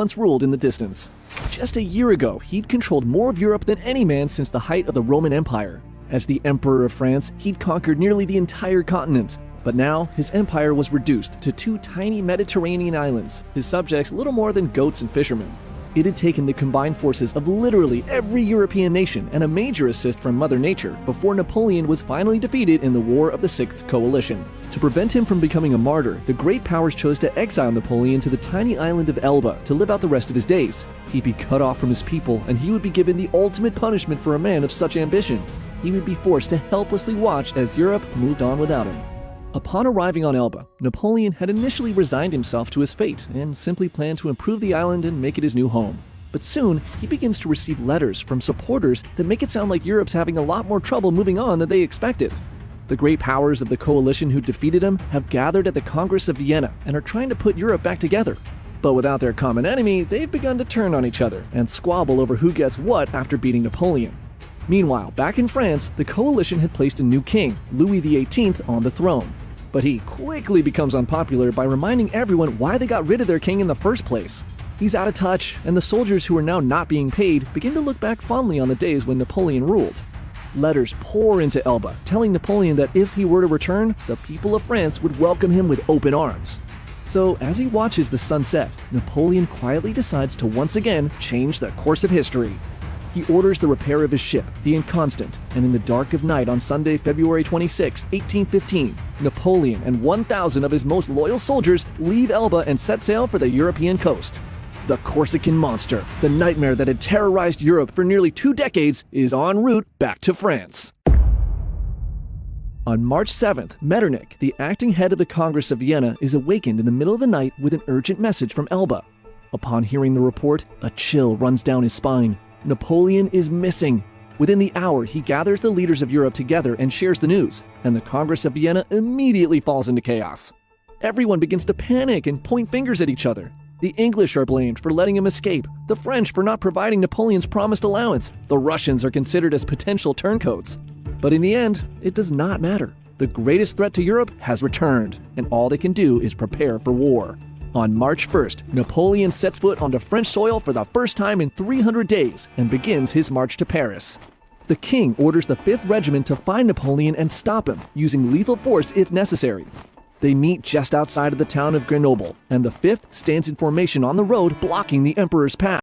once ruled in the distance. Just a year ago, he'd controlled more of Europe than any man since the height of the Roman Empire. As the Emperor of France, he'd conquered nearly the entire continent. But now, his empire was reduced to 2 tiny Mediterranean islands, his subjects little more than goats and fishermen. It had taken the combined forces of literally every European nation and a major assist from Mother Nature before Napoleon was finally defeated in the War of the Sixth Coalition. To prevent him from becoming a martyr, the great powers chose to exile Napoleon to the tiny island of Elba to live out the rest of his days. He'd be cut off from his people, and he would be given the ultimate punishment for a man of such ambition. He would be forced to helplessly watch as Europe moved on without him. Upon arriving on Elba, Napoleon had initially resigned himself to his fate and simply planned to improve the island and make it his new home. But soon, he begins to receive letters from supporters that make it sound like Europe's having a lot more trouble moving on than they expected. The great powers of the coalition who defeated him have gathered at the Congress of Vienna and are trying to put Europe back together. But without their common enemy, they've begun to turn on each other and squabble over who gets what after beating Napoleon. Meanwhile, back in France, the coalition had placed a new king, Louis XVIII, on the throne. But he quickly becomes unpopular by reminding everyone why they got rid of their king in the first place. He's out of touch, and the soldiers who are now not being paid begin to look back fondly on the days when Napoleon ruled. Letters pour into Elba, telling Napoleon that if he were to return, the people of France would welcome him with open arms. So, as he watches the sun set, Napoleon quietly decides to once again change the course of history. He orders the repair of his ship, the Inconstant, and in the dark of night on Sunday, February 26, 1815, Napoleon and 1,000 of his most loyal soldiers leave Elba and set sail for the European coast. The Corsican monster, the nightmare that had terrorized Europe for nearly 2 decades, is en route back to France. On March 7th, Metternich, the acting head of the Congress of Vienna, is awakened in the middle of the night with an urgent message from Elba. Upon hearing the report, a chill runs down his spine. Napoleon is missing. Within the hour, he gathers the leaders of Europe together and shares the news, and the Congress of Vienna immediately falls into chaos. Everyone begins to panic and point fingers at each other. The English are blamed for letting him escape, the French for not providing Napoleon's promised allowance, the Russians are considered as potential turncoats. But in the end, it does not matter. The greatest threat to Europe has returned, and all they can do is prepare for war. On March 1st, Napoleon sets foot onto French soil for the first time in 300 days and begins his march to Paris. The king orders the 5th Regiment to find Napoleon and stop him, using lethal force if necessary. They meet just outside of the town of Grenoble, and the 5th stands in formation on the road blocking the emperor's path.